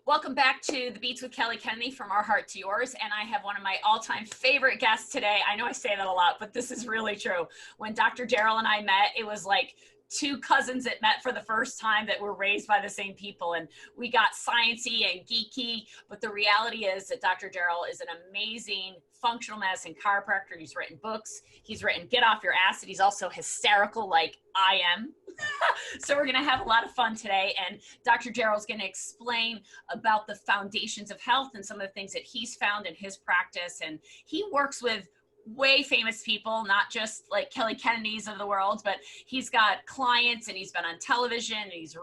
Welcome back to the Beats with Kelly Kennedy, from our heart to yours. And I have one of my all-time favorite guests today. I know I say that a lot, but this is really true. When Dr. Daryl and I met, it was like two cousins that met for the first time that were raised by the same people. And we got sciencey and geeky, but the reality is that Dr. Daryl is an amazing functional medicine chiropractor. He's written books. He's written Get Off Your Acid. He's also hysterical like I am. So we're going to have a lot of fun today. And Dr. Daryl's going to explain about the foundations of health and some of the things that he's found in his practice. And he works with way famous people, not just like Kelly Kennedy's of the world, but he's got clients and he's been on television. And he's,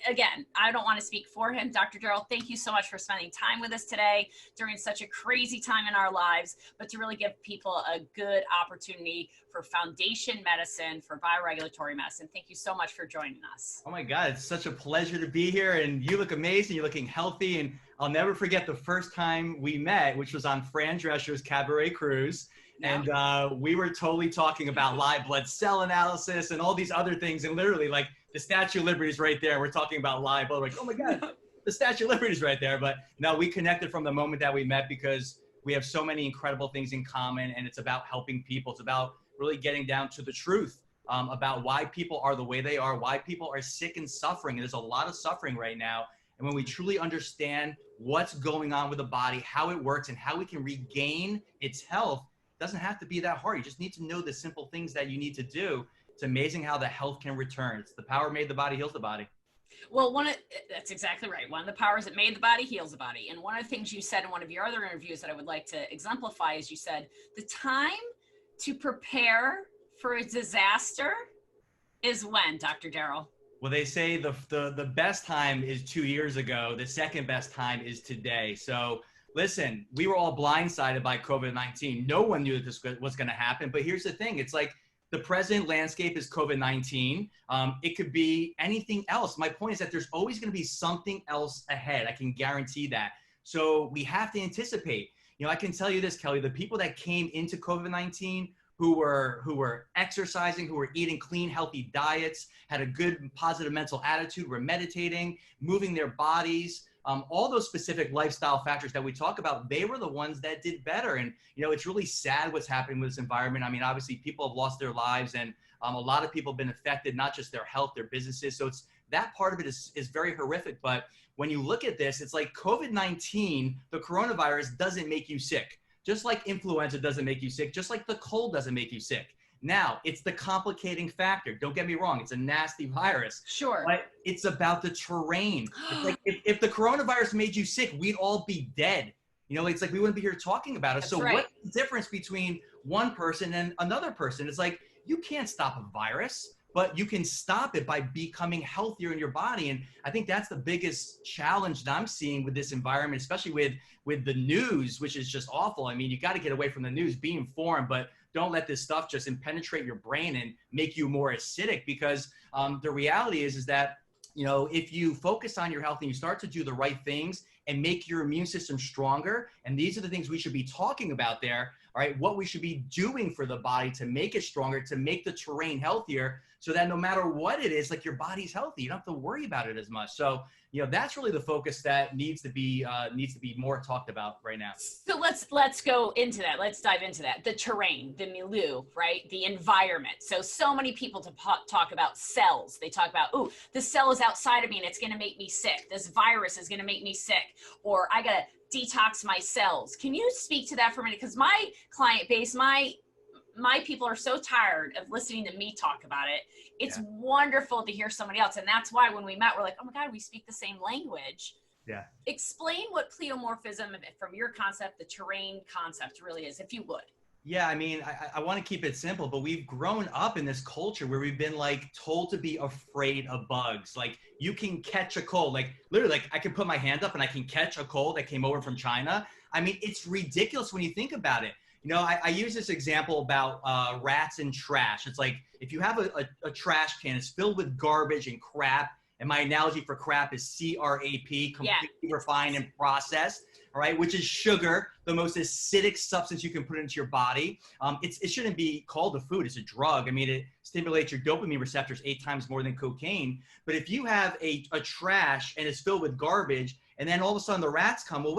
again, I don't want to speak for him. Dr. Daryl, thank you so much for spending time with us today during such a crazy time in our lives, but to really give people a good opportunity for foundation medicine, for bioregulatory medicine. Thank you so much for joining us. Oh my God, it's such a pleasure to be here, and you look amazing. You're looking healthy, and I'll never forget the first time we met, which was on Fran Drescher's Cabaret Cruise. And we were totally talking about live blood cell analysis and all these other things. And literally, like, the Statue of Liberty is right there. We're talking about live blood. Like, oh my God, the Statue of Liberty is right there. But no, we connected from the moment that we met because we have so many incredible things in common. And it's about helping people. It's about really getting down to the truth about why people are the way they are, why people are sick and suffering. And there's a lot of suffering right now. And when we truly understand what's going on with the body, how it works, and how we can regain its health, doesn't have to be that hard. You just need to know the simple things that you need to do. It's amazing how the health can return. It's the power made the body heals the body. Well, that's exactly right. One of the powers that made the body heals the body. And one of the things you said in one of your other interviews that I would like to exemplify is you said, the time to prepare for a disaster is when, Dr. Daryl? Well, they say the best time is 2 years ago. The second best time is today. So listen, we were all blindsided by COVID-19. No one knew that this was going to happen. But here's the thing. It's like the present landscape is COVID-19. It could be anything else. My point is that there's always going to be something else ahead. I can guarantee that. So we have to anticipate. You know, I can tell you this, Kelly, the people that came into COVID-19 who were exercising, who were eating clean, healthy diets, had a good, positive mental attitude, were meditating, moving their bodies, all those specific lifestyle factors that we talk about, they were the ones that did better. And, you know, it's really sad what's happening with this environment. I mean, obviously people have lost their lives, and a lot of people have been affected, not just their health, their businesses. So it's that part of it is very horrific. But when you look at this, it's like COVID-19, the coronavirus, doesn't make you sick. Just like influenza doesn't make you sick, just like the cold doesn't make you sick. Now, it's the complicating factor. Don't get me wrong. It's a nasty virus. Sure. But it's about the terrain. It's like if the coronavirus made you sick, we'd all be dead. You know, it's like we wouldn't be here talking about it. That's so right. What's the difference between one person and another person? It's like you can't stop a virus, but you can stop it by becoming healthier in your body. And I think that's the biggest challenge that I'm seeing with this environment, especially with the news, which is just awful. I mean, you got to get away from the news, be informed, but don't let this stuff just penetrate your brain and make you more acidic, because the reality is that, you know, if you focus on your health and you start to do the right things and make your immune system stronger, and these are the things we should be talking about there, all right, what we should be doing for the body to make it stronger, to make the terrain healthier, so that no matter what it is, like, your body's healthy. You don't have to worry about it as much. So, you know, that's really the focus that needs to be more talked about right now. So let's go into that. Let's dive into that. The terrain, the milieu, right? The environment. So many people talk about cells. They talk about, ooh, the cell is outside of me and it's going to make me sick. This virus is going to make me sick, or I got to detox my cells. Can you speak to that for a minute? Because my client base, my people are so tired of listening to me talk about it. It's wonderful to hear somebody else. And that's why when we met, we're like, oh my God, we speak the same language. Yeah. Explain what pleomorphism, from your concept, the terrain concept, really is, if you would. Yeah, I mean, I want to keep it simple, but we've grown up in this culture where we've been, like, told to be afraid of bugs. Like, you can catch a cold. Like, literally, like, I can put my hand up and I can catch a cold that came over from China. I mean, it's ridiculous when you think about it. You know, I use this example about rats and trash. It's like, if you have a trash can, it's filled with garbage and crap, And my analogy for crap is CRAP, completely refined and processed. All right, which is sugar, the most acidic substance you can put into your body. It shouldn't be called a food, it's a drug. I mean, it stimulates your dopamine receptors 8 times more than cocaine. But if you have a trash and it's filled with garbage, and then all of a sudden the rats come, well,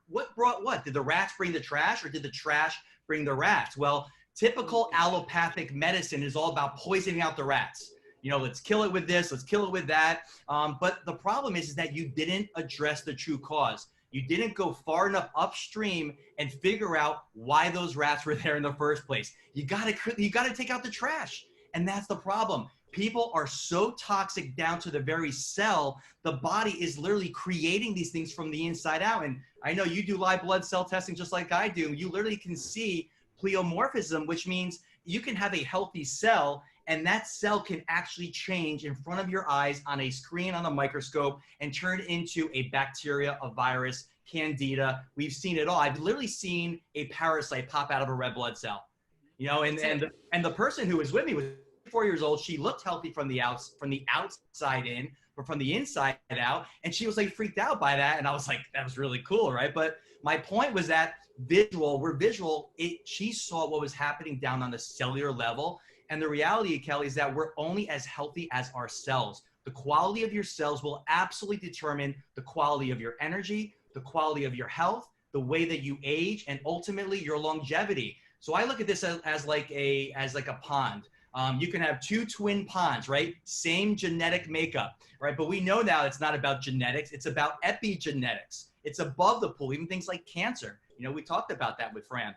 what brought what? Did the rats bring the trash, or did the trash bring the rats? Well, typical allopathic medicine is all about poisoning out the rats. You know, let's kill it with this, let's kill it with that. But the problem is that you didn't address the true cause. You didn't go far enough upstream and figure out why those rats were there in the first place. You gotta take out the trash. And that's the problem. People are so toxic down to the very cell, the body is literally creating these things from the inside out. And I know you do live blood cell testing just like I do. You literally can see pleomorphism, which means you can have a healthy cell and that cell can actually change in front of your eyes on a screen on a microscope and turn into a bacteria, a virus, candida. We've seen it all. I've literally seen a parasite pop out of a red blood cell. You know, and the person who was with me was 4 years old. She looked healthy from the outside in, but from the inside out, and she was like freaked out by that. And I was like, that was really cool, right? But my point was that we're visual. She saw what was happening down on the cellular level. And the reality, Kelly, is that we're only as healthy as our cells. The quality of your cells will absolutely determine the quality of your energy, the quality of your health, the way that you age, and ultimately your longevity. So I look at this as like a pond. You can have 2 twin ponds, right? Same genetic makeup, right? But we know now it's not about genetics. It's about epigenetics. It's above the pool, even things like cancer. You know, we talked about that with Fran.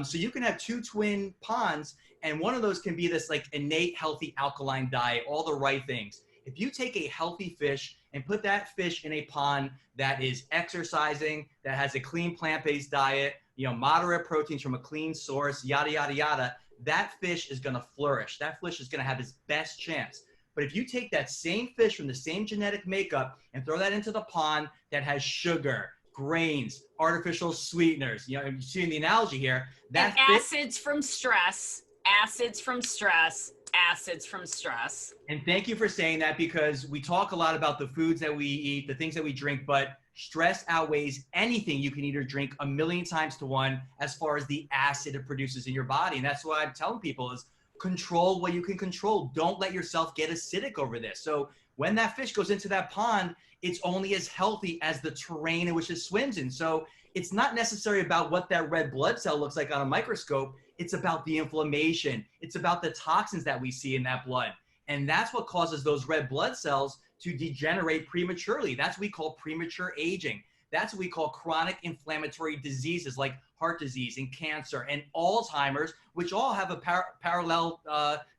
So you can have 2 twin ponds, and one of those can be this like innate healthy alkaline diet, all the right things. If you take a healthy fish and put that fish in a pond that is exercising, that has a clean plant-based diet, you know, moderate proteins from a clean source, yada, yada, yada, that fish is going to flourish. That fish is going to have its best chance. But if you take that same fish from the same genetic makeup and throw that into the pond that has sugar, grains, artificial sweeteners, you know, you see in the analogy here, that acids from stress, acids from stress, acids from stress. And thank you for saying that, because we talk a lot about the foods that we eat, the things that we drink, but stress outweighs anything you can eat or drink 1,000,000 times to 1 as far as the acid it produces in your body. And that's what I'm telling people is control what you can control. Don't let yourself get acidic over this. So when that fish goes into that pond, it's only as healthy as the terrain in which it swims in. So it's not necessarily about what that red blood cell looks like on a microscope. It's about the inflammation. It's about the toxins that we see in that blood. And that's what causes those red blood cells to degenerate prematurely. That's what we call premature aging. That's what we call chronic inflammatory diseases like heart disease and cancer and Alzheimer's, which all have a parallel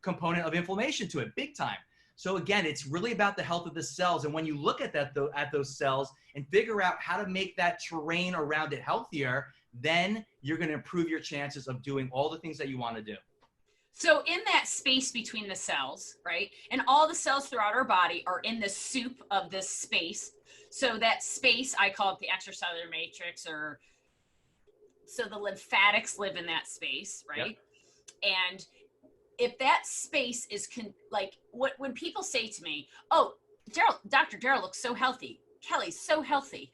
component of inflammation to it, big time. So again, it's really about the health of the cells. And when you look at that, at those cells and figure out how to make that terrain around it healthier, then you're going to improve your chances of doing all the things that you want to do. So in that space between the cells, right? And all the cells throughout our body are in the soup of this space. So that space, I call it the extracellular matrix, or so the lymphatics live in that space, right? Yep. And if that space is when people say to me, "Oh, Dr. Daryl looks so healthy. Kelly's so healthy.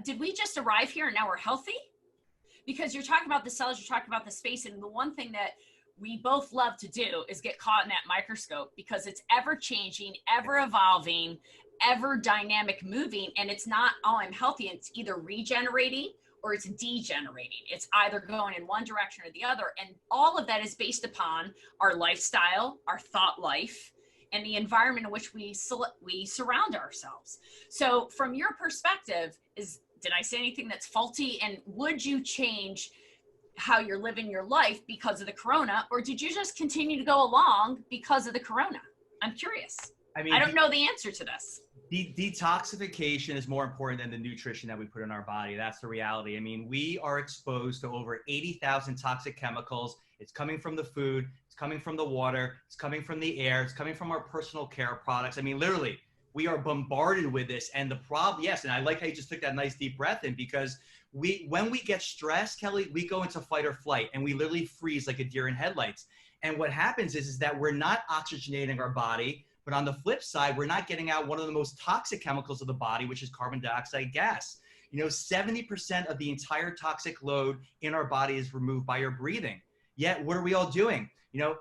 Did we just arrive here and now we're healthy?" Because you're talking about the cells, you're talking about the space, and the one thing that we both love to do is get caught in that microscope, because it's ever changing, ever evolving, ever dynamic moving, and it's not, "Oh, I'm healthy." It's either regenerating or it's degenerating. It's either going in one direction or the other. And all of that is based upon our lifestyle, our thought life, and the environment in which we surround ourselves. So from your perspective, did I say anything that's faulty? And would you change how you're living your life because of the corona, or did you just continue to go along because of the corona? I'm curious. I mean, I don't know the answer to this. Detoxification is more important than the nutrition that we put in our body. That's the reality. I mean, we are exposed to over 80,000 toxic chemicals. It's coming from the food, it's coming from the water, it's coming from the air, it's coming from our personal care products. I mean, literally, we are bombarded with this. And the problem, yes, and I like how you just took that nice deep breath in, because when we get stressed, Kelly, we go into fight or flight, and we literally freeze like a deer in headlights. And what happens is that we're not oxygenating our body, But on the flip side, we're not getting out one of the most toxic chemicals of the body, which is carbon dioxide gas. 70% of the entire toxic load in our body is removed by your breathing. Yet, what are we all doing?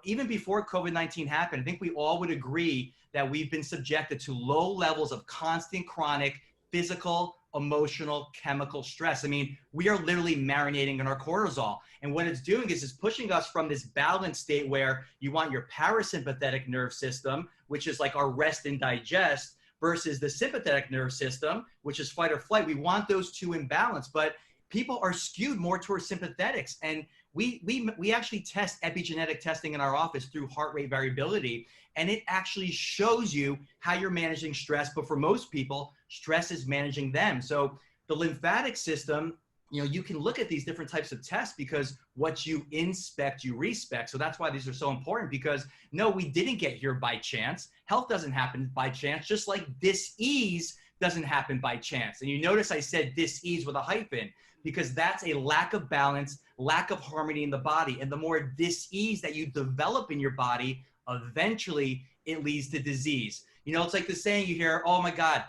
Even before COVID-19 happened, I think we all would agree that we've been subjected to low levels of constant chronic physical, emotional, chemical stress. I mean, we are literally marinating in our cortisol. And what it's doing is it's pushing us from this balanced state where you want your parasympathetic nerve system, which is like our rest and digest, versus the sympathetic nerve system, which is fight or flight. We want those two in balance, but people are skewed more towards sympathetics. And we actually test epigenetic testing in our office through heart rate variability, and it actually shows you how you're managing stress. But for most people, stress is managing them. So the lymphatic system, you can look at these different types of tests because what you inspect, you respect. So that's why these are so important, because no, we didn't get here by chance. Health doesn't happen by chance, just like dis-ease doesn't happen by chance. And you notice I said dis-ease with a hyphen, because that's a lack of balance, lack of harmony in the body. And the more dis-ease that you develop in your body, eventually it leads to disease. It's like the saying you hear, oh my God,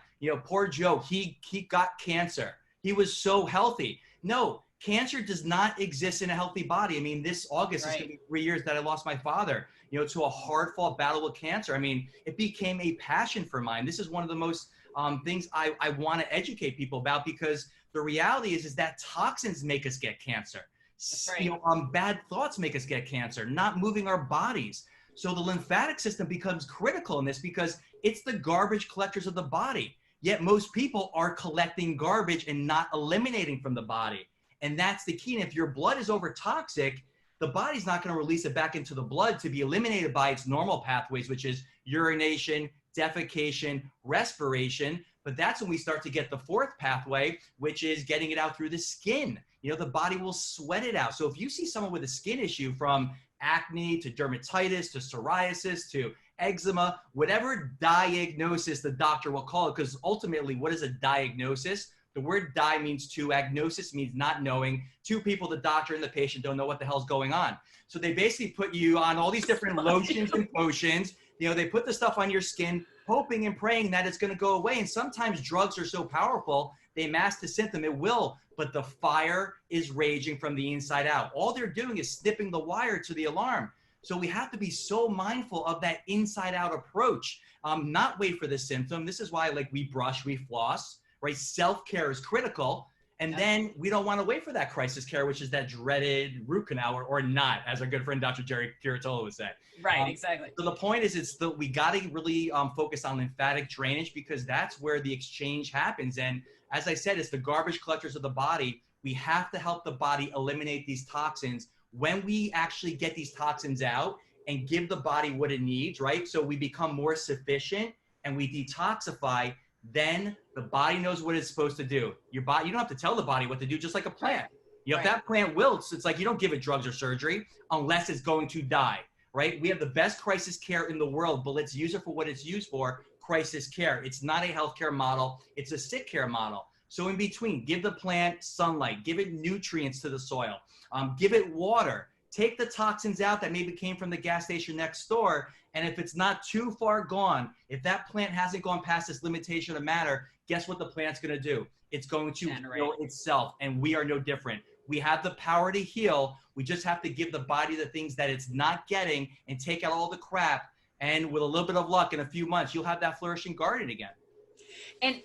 poor Joe, he got cancer. He was so healthy. No, cancer does not exist in a healthy body. I mean, this August is going to be 3 years that I lost my father, to a hard fought battle with cancer. I mean, it became a passion for mine. This is one of the most things I want to educate people about, because the reality is that toxins make us get cancer. Right. Bad thoughts make us get cancer, not moving our bodies. So the lymphatic system becomes critical in this because it's the garbage collectors of the body. Yet most people are collecting garbage and not eliminating from the body. And that's the key. And if your blood is over toxic, the body's not going to release it back into the blood to be eliminated by its normal pathways, which is urination, defecation, respiration. But that's when we start to get the fourth pathway, which is getting it out through the skin. The body will sweat it out. So if you see someone with a skin issue, from acne to dermatitis to psoriasis to eczema, whatever diagnosis the doctor will call it, because ultimately, what is a diagnosis? The word "di" means two, agnosis means not knowing. Two people, the doctor and the patient, don't know what the hell's going on. So they basically put you on all these different lotions and potions. They put the stuff on your skin, hoping and praying that it's going to go away. And sometimes drugs are so powerful, they mask the symptom. It will, but the fire is raging from the inside out. All they're doing is snipping the wire to the alarm. So we have to be so mindful of that inside out approach, not wait for the symptom. This is why, like, we brush, we floss, right? Self-care is critical. And then we don't want to wait for that crisis care, which is that dreaded root canal, or not, as our good friend Dr. Jerry Curatola would say. Right, exactly. So the point is, we got to really focus on lymphatic drainage, because that's where the exchange happens. And as I said, it's the garbage collectors of the body. We have to help the body eliminate these toxins. When we actually get these toxins out and give the body what it needs, right? So we become more sufficient and we detoxify, then the body knows what it's supposed to do. Your body, you don't have to tell the body what to do, just like a plant. If that plant wilts, it's like you don't give it drugs or surgery unless it's going to die, right? We have the best crisis care in the world, but let's use it for what it's used for, crisis care. It's not a healthcare model, it's a sick care model. So in between, give the plant sunlight, give it nutrients to the soil, give it water, take the toxins out that maybe came from the gas station next door. And if it's not too far gone, if that plant hasn't gone past this limitation of matter, guess what the plant's going to do? It's going to heal itself. And we are no different. We have the power to heal. We just have to give the body the things that it's not getting and take out all the crap. And with a little bit of luck, in a few months, you'll have that flourishing garden again. And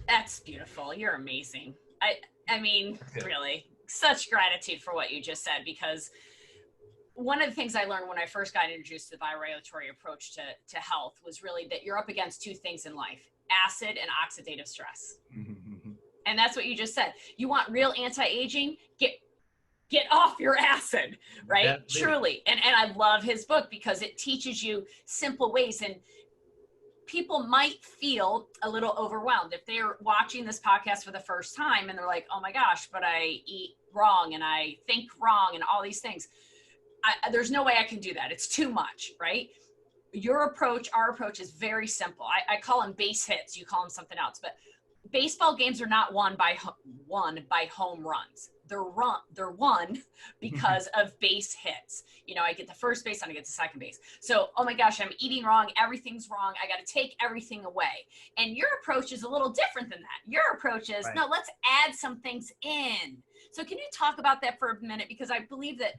that's beautiful. You're amazing. I mean, really, such gratitude for what you just said, because one of the things I learned when I first got introduced to the bioregulatory approach to health was really that you're up against two things in life: acid and oxidative stress. And that's what you just said. You want real anti-aging? Get off your acid, right? Yeah, truly. And I love his book because it teaches you simple ways. And people might feel a little overwhelmed if they're watching this podcast for the first time and they're like, oh my gosh, but I eat wrong and I think wrong and all these things. There's no way I can do that. It's too much, right? Your approach, our approach is very simple. I call them base hits. You call them something else, but baseball games are not won by home runs. they're won because of base hits. You know, I get the first base and I get the second base. So, oh my gosh, I'm eating wrong. Everything's wrong. I got to take everything away. And your approach is a little different than that. Your approach is, no, let's add some things in. So can you talk about that for a minute? Because I believe that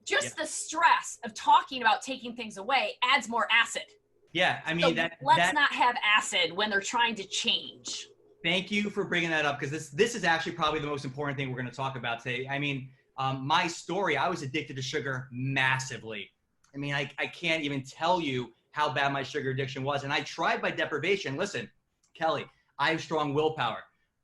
just the stress of talking about taking things away adds more acid. Yeah, I mean, so let's not have acid when they're trying to change. Thank you for bringing that up, because this is actually probably the most important thing we're going to talk about today. I mean, my story, I was addicted to sugar massively. I mean, I can't even tell you how bad my sugar addiction was. And I tried by deprivation. Listen, Kelly, I have strong willpower.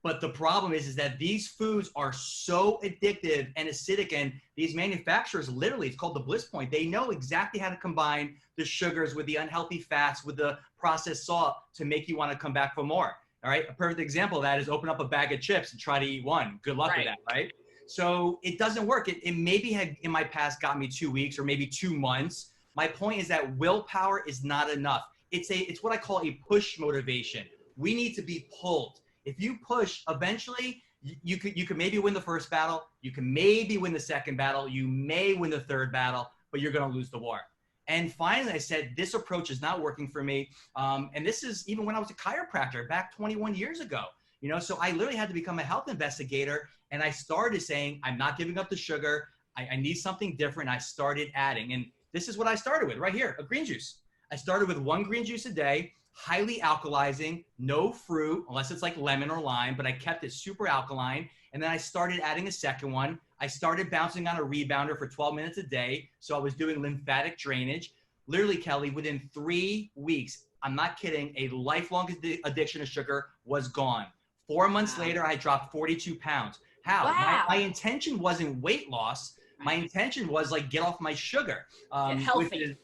But the problem is that these foods are so addictive and acidic, and these manufacturers, literally, it's called the bliss point. They know exactly how to combine the sugars with the unhealthy fats, with the processed salt to make you want to come back for more. All right. A perfect example of that is open up a bag of chips and try to eat one. Good luck with that. Right. So it doesn't work. It maybe had in my past got me 2 weeks or maybe 2 months. My point is that willpower is not enough. It's what I call a push motivation. We need to be pulled. If you push, eventually you could maybe win the first battle. You can maybe win the second battle. You may win the third battle, but you're going to lose the war. And finally, I said, this approach is not working for me. And this is even when I was a chiropractor back 21 years ago. You know, so I literally had to become a health investigator. And I started saying, I'm not giving up the sugar. I need something different. I started adding. And this is what I started with right here, a green juice. I started with 1 green juice a day, highly alkalizing, no fruit, unless it's like lemon or lime, but I kept it super alkaline. And then I started adding a second one. I started bouncing on a rebounder for 12 minutes a day. So I was doing lymphatic drainage. Literally, Kelly, within 3 weeks, I'm not kidding, a lifelong addiction to sugar was gone. 4 months later, I dropped 42 pounds. How? Wow. My intention wasn't weight loss. My intention was like, get off my sugar. Get healthy.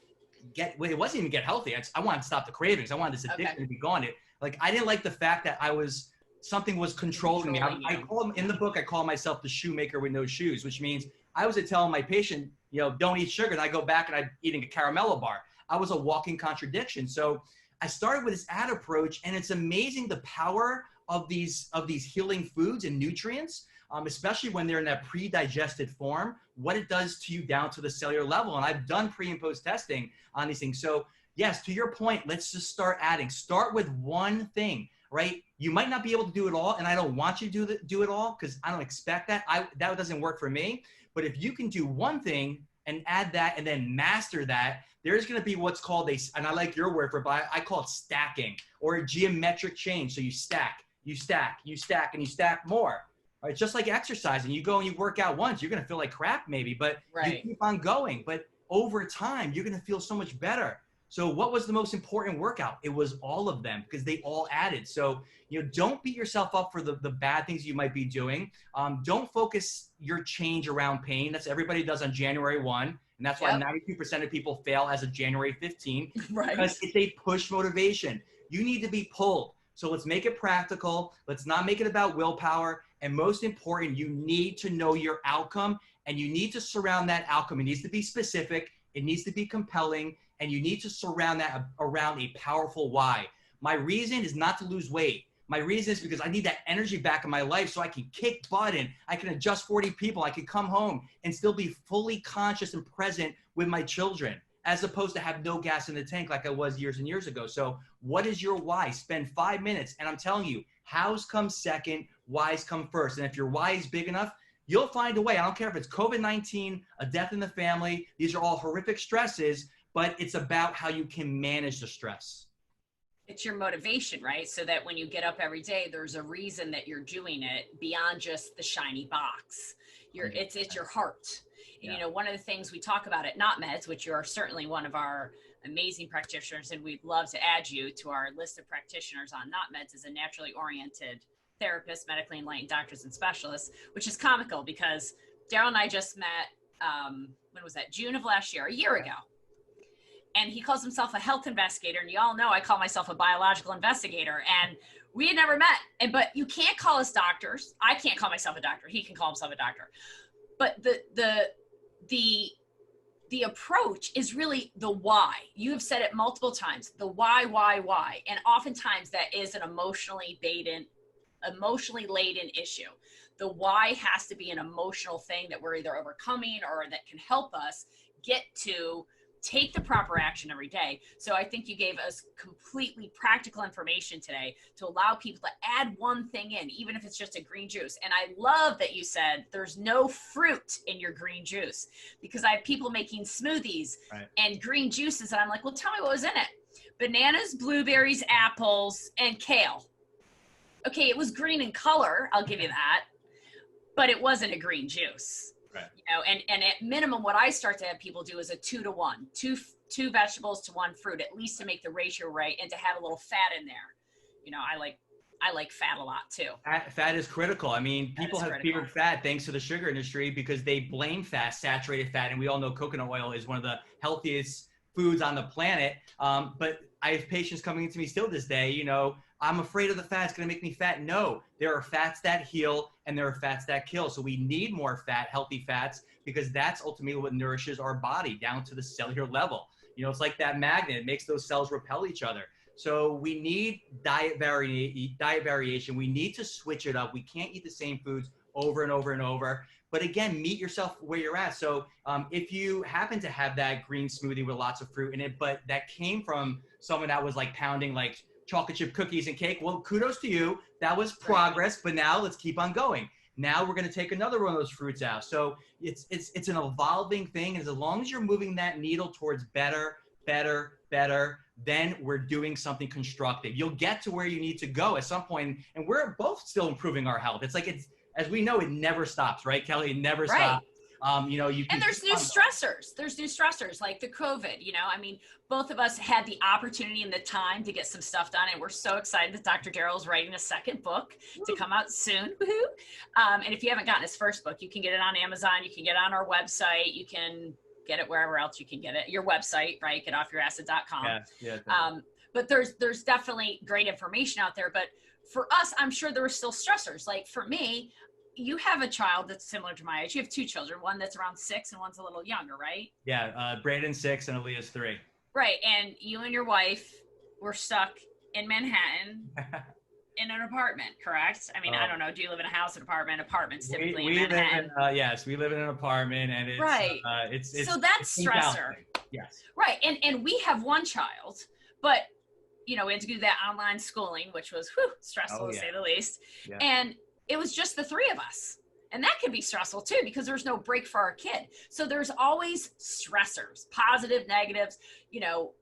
It wasn't even get healthy. I wanted to stop the cravings. I wanted this addiction to be gone. I didn't like the fact that something was controlling me. I call in the book, I call myself the shoemaker with no shoes, which means I was telling my patient, you know, don't eat sugar. And I go back and I'm eating a caramello bar. I was a walking contradiction. So I started with this ad approach, and it's amazing the power of these healing foods and nutrients, especially when they're in that pre-digested form, what it does to you down to the cellular level. And I've done pre and post testing on these things. So yes, to your point, let's just start adding. Start with one thing, right? You might not be able to do it all, and I don't want you to do it all because I don't expect that. That doesn't work for me. But if you can do one thing and add that and then master that, there's going to be what's called and I like your word for it, but I call it stacking, or a geometric change. So you stack, you stack, you stack, and you stack more. All right, just like exercising, you go and you work out once, you're going to feel like crap maybe, but you keep on going. But over time, you're going to feel so much better. So what was the most important workout? It was all of them, because they all added. So, you know, don't beat yourself up for the bad things you might be doing. Don't focus your change around pain. That's everybody does on January 1. And that's why 92% of people fail as of January 15, because it's a push motivation. You need to be pulled. So let's make it practical. Let's not make it about willpower. And most important, you need to know your outcome, and you need to surround that outcome. It needs to be specific. It needs to be compelling, and you need to surround that around a powerful why. My reason is not to lose weight. My reason is because I need that energy back in my life so I can kick butt and I can adjust 40 people. I can come home and still be fully conscious and present with my children, as opposed to have no gas in the tank like I was years and years ago. So what is your why? Spend 5 minutes, and I'm telling you, hows come second, whys come first. And if your why is big enough, you'll find a way. I don't care if it's COVID-19, a death in the family. These are all horrific stresses, but it's about how you can manage the stress. It's your motivation, right? So that when you get up every day, there's a reason that you're doing it beyond just the shiny box. It's your heart. And, you know, one of the things we talk about at Not Meds, which you are certainly one of our amazing practitioners, and we'd love to add you to our list of practitioners on Not Meds, is a naturally oriented therapist, medically enlightened doctors and specialists, which is comical because Daryl and I just met, when was that? June of last year, a year ago. And he calls himself a health investigator. And you all know I call myself a biological investigator. And we had never met. But you can't call us doctors. I can't call myself a doctor. He can call himself a doctor. But the approach is really the why. You have said it multiple times, the why. And oftentimes that is an emotionally laden issue. The why has to be an emotional thing that we're either overcoming or that can help us get to take the proper action every day. So I think you gave us completely practical information today to allow people to add one thing in, even if it's just a green juice. And I love that you said there's no fruit in your green juice, because I have people making smoothies and green juices. And I'm like, well, tell me what was in it. Bananas, blueberries, apples, and kale. Okay, it was green in color, I'll give you that, but it wasn't a green juice. Right. You know, and at minimum, what I start to have people do is a 2-to-1, two vegetables to one fruit, at least to make the ratio right, and to have a little fat in there. You know, I like fat a lot too. Fat is critical. I mean, people have feared fat thanks to the sugar industry because they blame fat, saturated fat, and we all know coconut oil is one of the healthiest foods on the planet. But I have patients coming into me still this day, you know, I'm afraid of the fat, it's going to make me fat. No, there are fats that heal and there are fats that kill. So we need more fat, healthy fats, because that's ultimately what nourishes our body down to the cellular level. You know, it's like that magnet, it makes those cells repel each other. So we need diet variation. We need to switch it up. We can't eat the same foods over and over and over. But again, meet yourself where you're at. So if you happen to have that green smoothie with lots of fruit in it, but that came from someone that was like pounding like chocolate chip cookies and cake, well, kudos to you. That was progress, but now let's keep on going. Now we're going to take another one of those fruits out. So it's an evolving thing. As long as you're moving that needle towards better, then we're doing something constructive. You'll get to where you need to go at some point, and we're both still improving our health. It's like, as we know, it never stops, right, Kelly? It never stops. You know, and there's new stressors. There's new stressors like the COVID, you know, I mean, both of us had the opportunity and the time to get some stuff done. And we're so excited that Dr. Daryl's writing a second book to come out soon. And if you haven't gotten his first book, you can get it on Amazon. You can get it on our website. You can get it wherever else you can get it. Your website, right? Getoffyouracid.com. But there's definitely great information out there. But for us, I'm sure there were still stressors. Like for me, you have a child that's similar to my age. You have two children, one that's around 6 and one's a little younger, right? Yeah, Brayden's 6 and Aaliyah's 3. Right, and you and your wife were stuck in Manhattan in an apartment, correct? I mean, I don't know. Do you live in a house, an apartment? Apartments typically in Manhattan. Yes, we live in an apartment, and it's it's so that's stressor. Yes. Right, and we have one child, but you know, we had to do that online schooling, which was stressful to say the least. Yeah. And it was just the 3 of us. And that can be stressful too, because there's no break for our kid. So there's always stressors, positive, negatives, you know,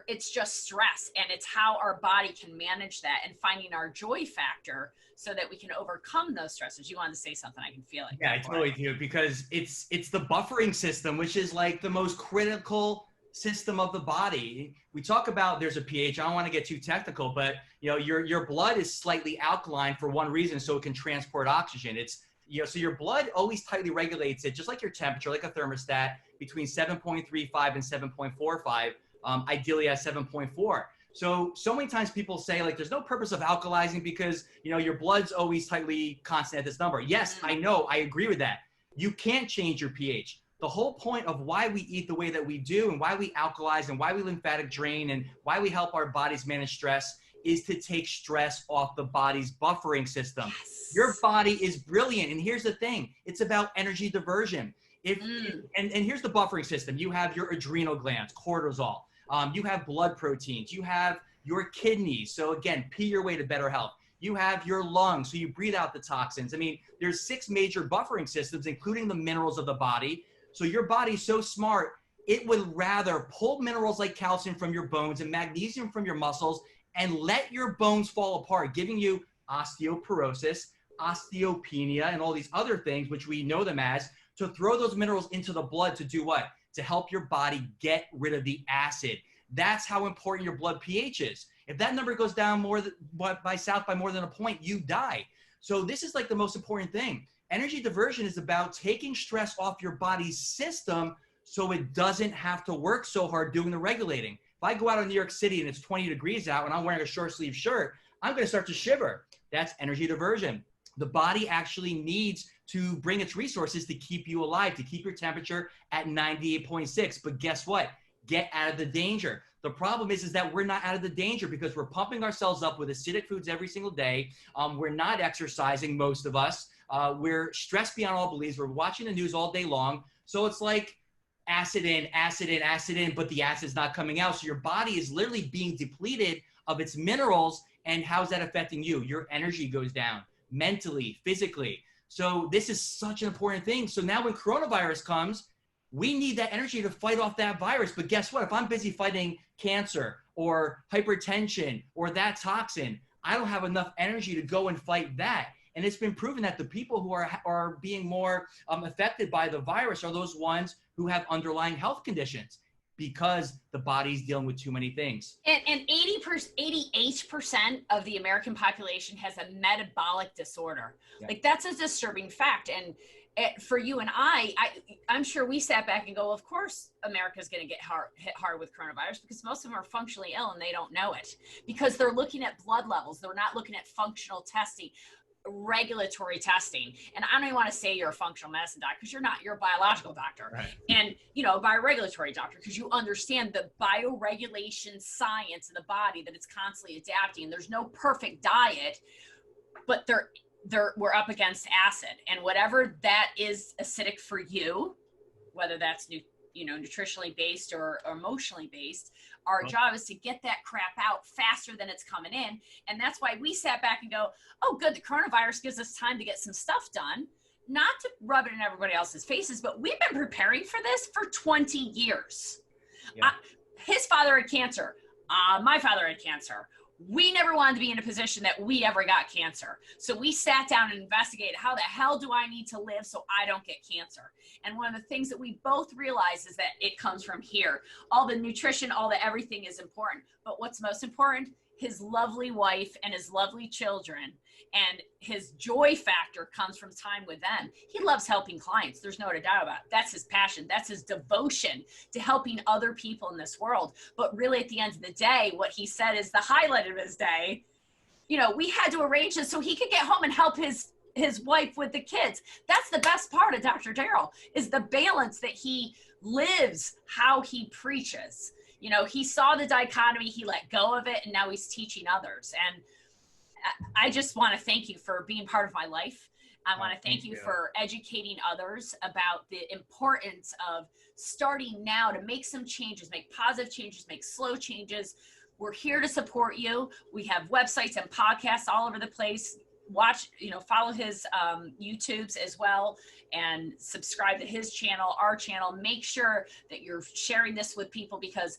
it's just stress, and it's how our body can manage that and finding our joy factor so that we can overcome those stressors. You wanted to say something, I can feel it. Yeah, I totally do, because it's the buffering system, which is like the most critical system of the body. We talk about there's a pH. I don't want to get too technical, but you know, your blood is slightly alkaline for one reason, so it can transport oxygen. It's, you know, so your blood always tightly regulates it, just like your temperature, like a thermostat, between 7.35 and 7.45, ideally at 7.4. So many times people say like there's no purpose of alkalizing because, you know, your blood's always tightly constant at this number. Yes, I know, I agree with that. You can't change your pH. The whole point of why we eat the way that we do and why we alkalize and why we lymphatic drain and why we help our bodies manage stress is to take stress off the body's buffering system. Yes. Your body is brilliant. And here's the thing. It's about energy diversion. And here's the buffering system. You have your adrenal glands, cortisol. You have blood proteins. You have your kidneys. So again, pee your way to better health. You have your lungs, so you breathe out the toxins. I mean, there's 6 major buffering systems, including the minerals of the body. So your body's so smart, it would rather pull minerals like calcium from your bones and magnesium from your muscles and let your bones fall apart, giving you osteoporosis, osteopenia, and all these other things, which we know them as, to throw those minerals into the blood to do what? To help your body get rid of the acid. That's how important your blood pH is. If that number goes down south by more than a point, you die. So this is like the most important thing. Energy diversion is about taking stress off your body's system so it doesn't have to work so hard doing the regulating. If I go out in New York City and it's 20 degrees out and I'm wearing a short sleeve shirt, I'm going to start to shiver. That's energy diversion. The body actually needs to bring its resources to keep you alive, to keep your temperature at 98.6. But guess what? Get out of the danger. The problem is that we're not out of the danger because we're pumping ourselves up with acidic foods every single day. We're not exercising, most of us. We're stressed beyond all beliefs. We're watching the news all day long. So it's like acid in, acid in, acid in, but the acid's not coming out. So your body is literally being depleted of its minerals. And how's that affecting you? Your energy goes down mentally, physically. So this is such an important thing. So now when coronavirus comes, we need that energy to fight off that virus. But guess what? If I'm busy fighting cancer or hypertension or that toxin, I don't have enough energy to go and fight that. And it's been proven that the people who are being more affected by the virus are those ones who have underlying health conditions, because the body's dealing with too many things. And 88% of the American population has a metabolic disorder. Yeah. Like, that's a disturbing fact. And for you and I'm sure we sat back and go, of course, America's going to get hit hard with coronavirus, because most of them are functionally ill and they don't know it, because they're looking at blood levels. They're not looking at functional testing, regulatory testing. And I don't even want to say you're a functional medicine doctor, because you're not. You're a biological doctor. Right. And, by a regulatory doctor, because you understand the bioregulation science in the body, that it's constantly adapting. And there's no perfect diet, but we're up against acid, and whatever that is acidic for you, whether that's nutritionally based or emotionally based, our job is to get that crap out faster than it's coming in. And that's why we sat back and go, oh, good, the coronavirus gives us time to get some stuff done, not to rub it in everybody else's faces, but we've been preparing for this for 20 years. Yeah. His father had cancer. My father had cancer. We never wanted to be in a position that we ever got cancer. So we sat down and investigated, how the hell do I need to live so I don't get cancer? And one of the things that we both realize is that it comes from here. All the nutrition, all the everything is important. But what's most important? His lovely wife and his lovely children, and his joy factor comes from time with them. He loves helping clients. There's no doubt about it. That's his passion. That's his devotion to helping other people in this world. But really, at the end of the day, what he said is the highlight of his day. We had to arrange this so he could get home and help his wife with the kids. That's the best part of Dr. Daryl, is the balance that he lives, how he preaches. He saw the dichotomy, he let go of it, and now he's teaching others. And I just want to thank you for being part of my life. I want to thank you for educating others about the importance of starting now to make some changes, make positive changes, make slow changes. We're here to support you. We have websites and podcasts all over the place. Watch, follow his YouTubes as well, and subscribe to his channel, our channel. Make sure that you're sharing this with people, because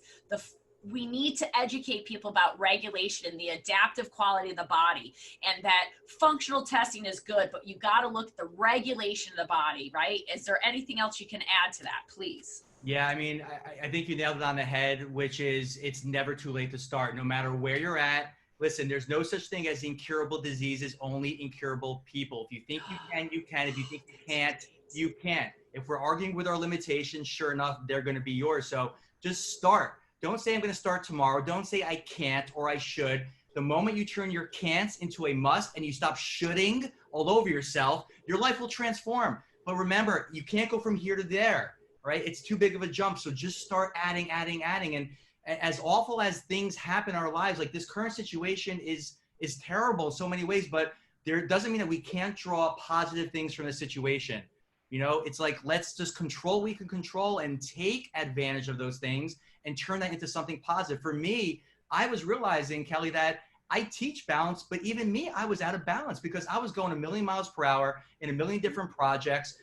we need to educate people about regulation and the adaptive quality of the body, and that functional testing is good, but you got to look at the regulation of the body, right? Is there anything else you can add to that, please? Yeah, I think you nailed it on the head, which is, it's never too late to start, no matter where you're at. Listen, there's no such thing as incurable diseases, only incurable people. If you think you can, you can. If you think you can't, you can't. If we're arguing with our limitations, sure enough, they're going to be yours. So just start. Don't say I'm going to start tomorrow. Don't say I can't or I should. The moment you turn your can'ts into a must and you stop shoulding all over yourself, your life will transform. But remember, you can't go from here to there, right? It's too big of a jump. So just start adding. And as awful as things happen in our lives, like this current situation is terrible in so many ways, but there doesn't mean that we can't draw positive things from the situation. It's like, let's just control what we can control and take advantage of those things and turn that into something positive. For me, I was realizing, Kelly, that I teach balance, but even me, I was out of balance, because I was going a million miles per hour in a million different projects,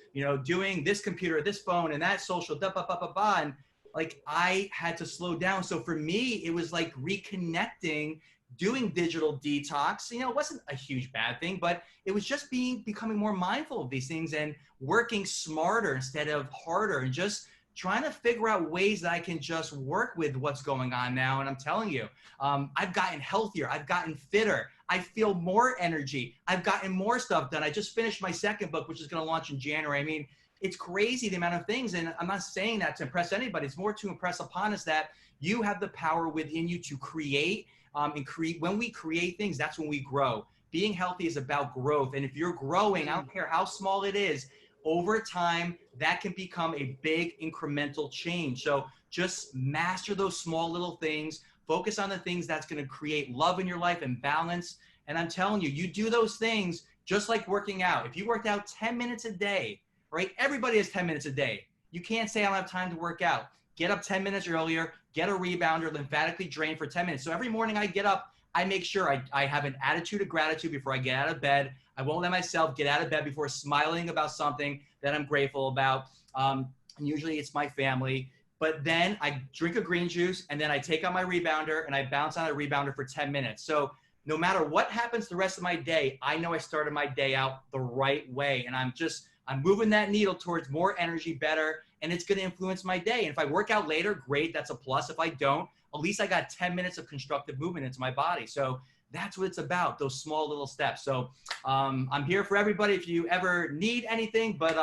doing this computer, this phone, and that social, and like, I had to slow down. So for me, it was like reconnecting, doing digital detox. It wasn't a huge bad thing, but it was just becoming more mindful of these things and working smarter instead of harder, and just trying to figure out ways that I can just work with what's going on now. And I'm telling you, I've gotten healthier. I've gotten fitter. I feel more energy. I've gotten more stuff done. I just finished my second book, which is going to launch in January. It's crazy the amount of things. And I'm not saying that to impress anybody. It's more to impress upon us that you have the power within you to create. When we create things, that's when we grow. Being healthy is about growth. And if you're growing, I don't care how small it is, over time, that can become a big incremental change. So just master those small little things. Focus on the things that's going to create love in your life and balance. And I'm telling you, you do those things, just like working out. If you worked out 10 minutes a day, right? Everybody has 10 minutes a day. You can't say I don't have time to work out. Get up 10 minutes earlier, get a rebounder, lymphatically drain for 10 minutes. So every morning I get up, I make sure I have an attitude of gratitude before I get out of bed. I won't let myself get out of bed before smiling about something that I'm grateful about. And usually it's my family. But then I drink a green juice, and then I take out my rebounder and I bounce on a rebounder for 10 minutes. So no matter what happens the rest of my day, I know I started my day out the right way. And I'm moving that needle towards more energy, better, and it's going to influence my day. And if I work out later, great, that's a plus. If I don't, at least I got 10 minutes of constructive movement into my body. So that's what it's about, those small little steps. So I'm here for everybody if you ever need anything. But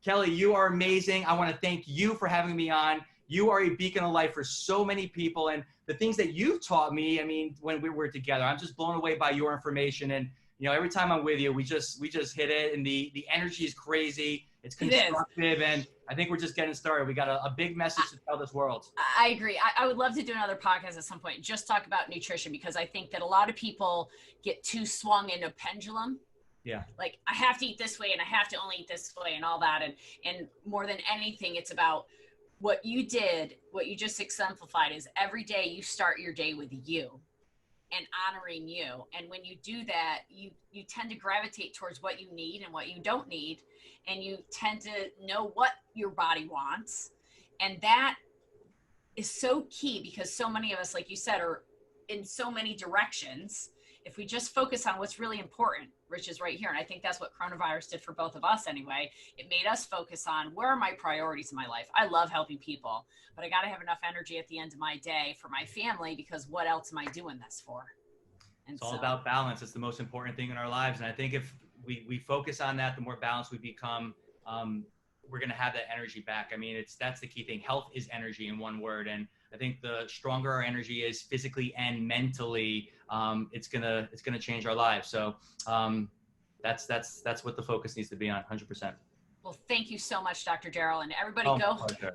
Kelly, you are amazing. I want to thank you for having me on. You are a beacon of light for so many people. And the things that you've taught me, I mean, when we were together, I'm just blown away by your information. And, you know, every time I'm with you, we just hit it. And the energy is crazy. It's constructive. And I think we're just getting started. We got a big message to tell this world. I agree. I would love to do another podcast at some point, just talk about nutrition, because I think that a lot of people get too swung in a pendulum. Yeah. Like, I have to eat this way and I have to only eat this way and all that. And more than anything, it's about what you did, what you just exemplified is every day you start your day with you and honoring you. And when you do that, you tend to gravitate towards what you need and what you don't need. And you tend to know what your body wants. And that is so key, because so many of us, like you said, are in so many directions. If we just focus on what's really important, which is right here. And I think that's what coronavirus did for both of us anyway. It made us focus on, where are my priorities in my life? I love helping people, but I got to have enough energy at the end of my day for my family, because what else am I doing this for? And it's all about balance. It's the most important thing in our lives. And I think if we focus on that, the more balanced we become, we're going to have that energy back. I mean, that's the key thing. Health is energy in one word. And I think the stronger our energy is physically and mentally, it's gonna change our lives. So that's what the focus needs to be on, 100%. Well, thank you so much, Dr. Daryl, and everybody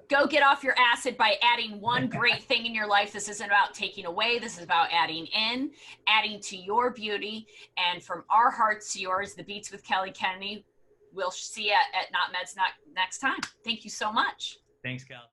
go get off your acid by adding one great thing in your life. This isn't about taking away. This is about adding in, adding to your beauty. And from our hearts to yours, the Beats with Kelly Kennedy. We'll see you at Not Meds next time. Thank you so much. Thanks, Kel.